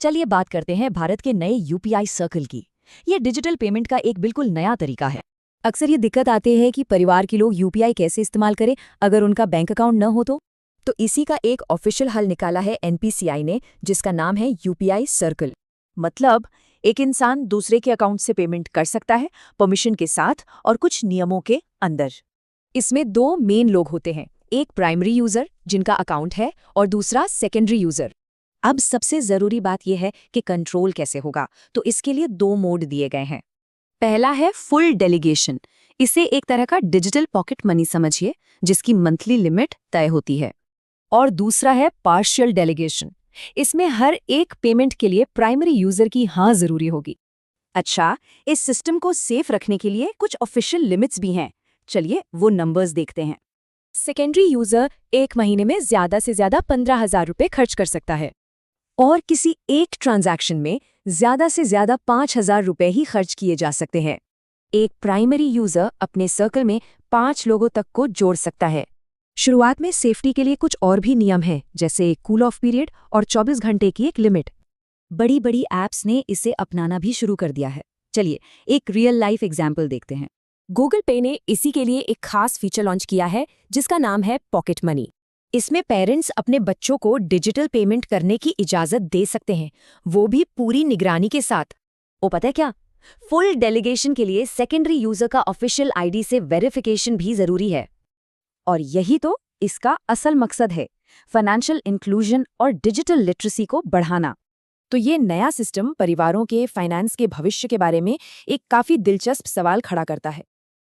चलिए बात करते हैं भारत के नए यूपीआई सर्कल की। ये डिजिटल पेमेंट का एक बिल्कुल नया तरीका है। अक्सर ये दिक्कत आती है कि परिवार के लोग यूपीआई कैसे इस्तेमाल करें अगर उनका बैंक अकाउंट न हो तो इसी का एक ऑफिशियल हल निकाला है एनपीसीआई ने, जिसका नाम है यूपीआई सर्कल। मतलब एक इंसान दूसरे के अकाउंट से पेमेंट कर सकता है परमिशन के साथ और कुछ नियमों के अंदर। इसमें दो मेन लोग होते हैं, एक प्राइमरी यूजर जिनका अकाउंट है और दूसरा सेकेंडरी यूजर। अब सबसे जरूरी बात यह है कि कंट्रोल कैसे होगा, तो इसके लिए दो मोड दिए गए हैं। पहला है फुल डेलीगेशन। इसे एक तरह का डिजिटल पॉकेट मनी समझिए, जिसकी मंथली लिमिट तय होती है। और दूसरा है पार्शियल डेलीगेशन। इसमें हर एक पेमेंट के लिए प्राइमरी यूजर की हाँ जरूरी होगी। अच्छा, इस सिस्टम को सेफ रखने के लिए कुछ ऑफिशियल लिमिट्स भी हैं। चलिए वो नंबर्स देखते हैं। सेकेंडरी यूजर एक महीने में ज्यादा से ज्यादा 15,000 रुपये खर्च कर सकता है और किसी एक ट्रांजैक्शन में ज्यादा से ज्यादा 5,000 रुपये ही खर्च किए जा सकते हैं। एक प्राइमरी यूजर अपने सर्कल में 5 लोगों तक को जोड़ सकता है। शुरुआत में सेफ्टी के लिए कुछ और भी नियम हैं, जैसे एक कूल ऑफ पीरियड और 24 घंटे की एक लिमिट। बड़ी बड़ी ऐप्स ने इसे अपनाना भी शुरू कर दिया है। चलिए एक रियल लाइफ एग्जाम्पल देखते हैं। गूगल पे ने इसी के लिए एक खास फीचर लॉन्च किया है, जिसका नाम है पॉकेट मनी। इसमें पेरेंट्स अपने बच्चों को डिजिटल पेमेंट करने की इजाजत दे सकते हैं, वो भी पूरी निगरानी के साथ। वो पता है क्या, फुल डेलीगेशन के लिए सेकेंडरी यूजर का ऑफिशियल आईडी से वेरिफिकेशन भी जरूरी है। और यही तो इसका असल मकसद है, फाइनेंशियल इंक्लूजन और डिजिटल लिटरेसी को बढ़ाना। तो ये नया सिस्टम परिवारों के फाइनेंस के भविष्य के बारे में एक काफी दिलचस्प सवाल खड़ा करता है।